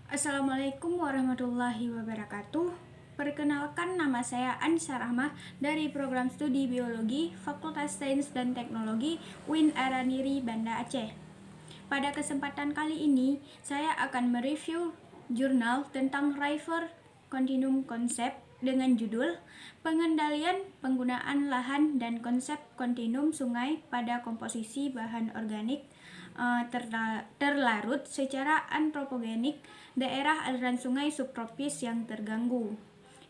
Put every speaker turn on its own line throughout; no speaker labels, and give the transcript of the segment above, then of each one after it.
Assalamualaikum warahmatullahi wabarakatuh. Perkenalkan, nama saya Anissa Rahmah dari Program Studi Biologi Fakultas Sains dan Teknologi UIN Araniri, Banda Aceh. Pada kesempatan kali ini, saya akan mereview jurnal tentang River Continuum Concept dengan judul Pengendalian Penggunaan Lahan dan Konsep Kontinum Sungai pada Komposisi Bahan Organik terlarut secara antropogenik daerah aliran sungai subtropis yang terganggu,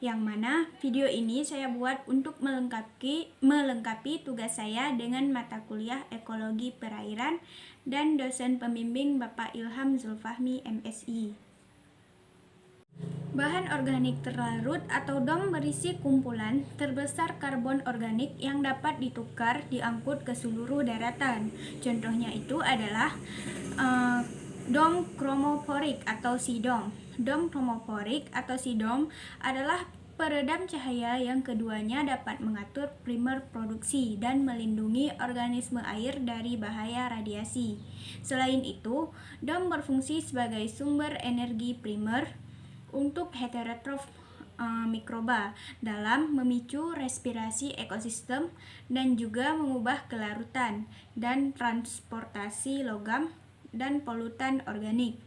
yang mana video ini saya buat untuk melengkapi tugas saya dengan mata kuliah ekologi perairan dan dosen pembimbing Bapak Ilham Zulfahmi MSI. Bahan organik terlarut atau DOM berisi kumpulan terbesar karbon organik yang dapat ditukar diangkut ke seluruh daratan. Contohnya itu adalah DOM chromophoric atau SIDOM. DOM chromophoric atau SIDOM adalah peredam cahaya yang keduanya dapat mengatur primer produksi dan melindungi organisme air dari bahaya radiasi. Selain itu, DOM berfungsi sebagai sumber energi primer untuk heterotrof mikroba dalam memicu respirasi ekosistem dan juga mengubah kelarutan dan transportasi logam dan polutan organik.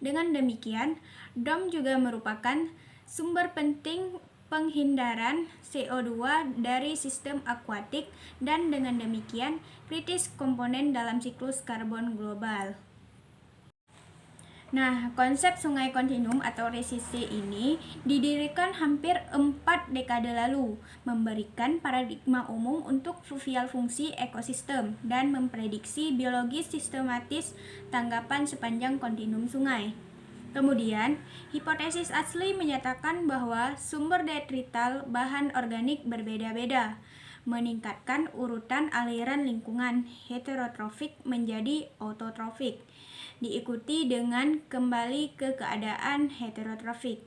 Dengan demikian, DOM juga merupakan sumber penting penghindaran CO2 dari sistem akuatik dan dengan demikian kritis komponen dalam siklus karbon global. Nah, konsep sungai kontinum atau RSCC ini didirikan hampir 4 dekade lalu, memberikan paradigma umum untuk fluvial fungsi ekosistem dan memprediksi biologis sistematis tanggapan sepanjang kontinum sungai. Kemudian, hipotesis asli menyatakan bahwa sumber detrital bahan organik berbeda-beda, meningkatkan urutan aliran lingkungan heterotrofik menjadi autotrofik, diikuti dengan kembali ke keadaan heterotrofik.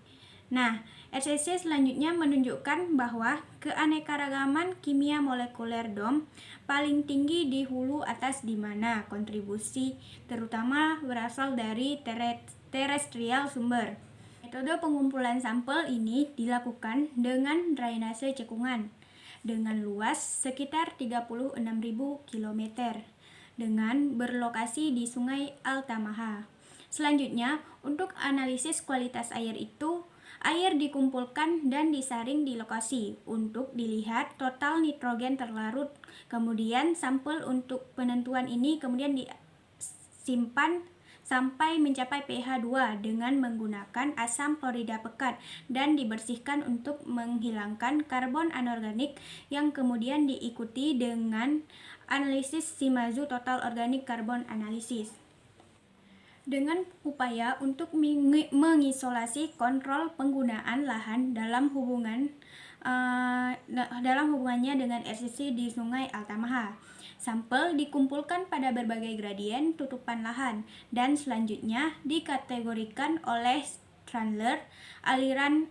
Nah, RCC selanjutnya menunjukkan bahwa keanekaragaman kimia molekuler DOM paling tinggi di hulu atas di mana kontribusi terutama berasal dari terestrial sumber. Metode pengumpulan sampel ini dilakukan dengan drainase cekungan dengan luas sekitar 36.000 km dengan berlokasi di Sungai Altamaha. Selanjutnya, untuk analisis kualitas air itu, air dikumpulkan dan disaring di lokasi untuk dilihat total nitrogen terlarut. Kemudian sampel untuk penentuan ini kemudian disimpan sampai mencapai pH 2 dengan menggunakan asam klorida pekat dan dibersihkan untuk menghilangkan karbon anorganik yang kemudian diikuti dengan analisis Shimazu total organik karbon analisis. Dengan upaya untuk mengisolasi kontrol penggunaan lahan dalam hubungannya dengan RCC di Sungai Altamaha. Sampel dikumpulkan pada berbagai gradien tutupan lahan dan selanjutnya dikategorikan oleh Strandler aliran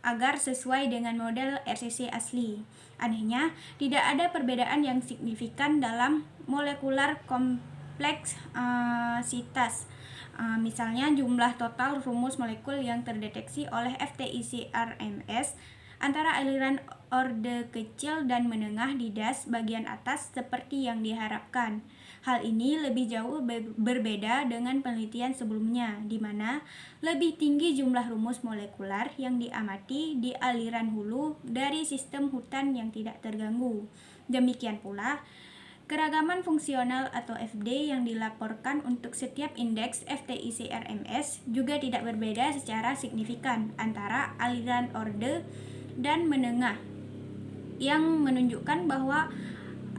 agar sesuai dengan model RCC asli. Anehnya, tidak ada perbedaan yang signifikan dalam molekular kompleksitas. Misalnya jumlah total rumus molekul yang terdeteksi oleh FTIC-RMS antara aliran orde kecil dan menengah di das bagian atas seperti yang diharapkan. Hal ini lebih jauh berbeda dengan penelitian sebelumnya, di mana lebih tinggi jumlah rumus molekular yang diamati di aliran hulu dari sistem hutan yang tidak terganggu. Demikian pula, keragaman fungsional atau FD yang dilaporkan untuk setiap indeks FTIC-RMS juga tidak berbeda secara signifikan antara aliran orde dan menengah, yang menunjukkan bahwa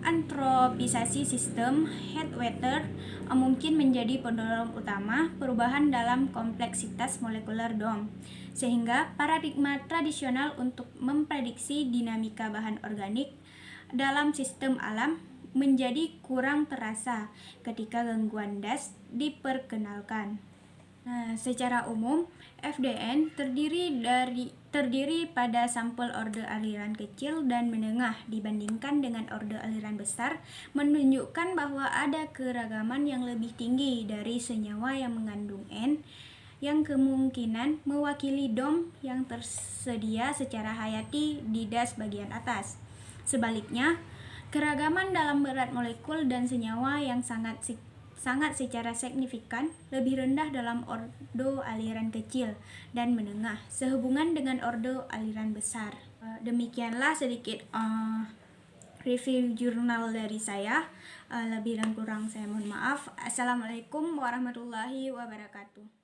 antropisasi sistem headwater mungkin menjadi pendorong utama perubahan dalam kompleksitas molekuler DOM, sehingga paradigma tradisional untuk memprediksi dinamika bahan organik dalam sistem alam menjadi kurang terasa ketika gangguan das diperkenalkan. Nah, secara umum, FDN terdiri pada sampel order aliran kecil dan menengah dibandingkan dengan order aliran besar, menunjukkan bahwa ada keragaman yang lebih tinggi dari senyawa yang mengandung N yang kemungkinan mewakili DOM yang tersedia secara hayati di das bagian atas. Sebaliknya, keragaman dalam berat molekul dan senyawa yang sangat secara signifikan lebih rendah dalam ordo aliran kecil dan menengah sehubungan dengan ordo aliran besar. Demikianlah sedikit review jurnal dari saya. Lebih dan kurang saya mohon maaf. Assalamualaikum warahmatullahi wabarakatuh.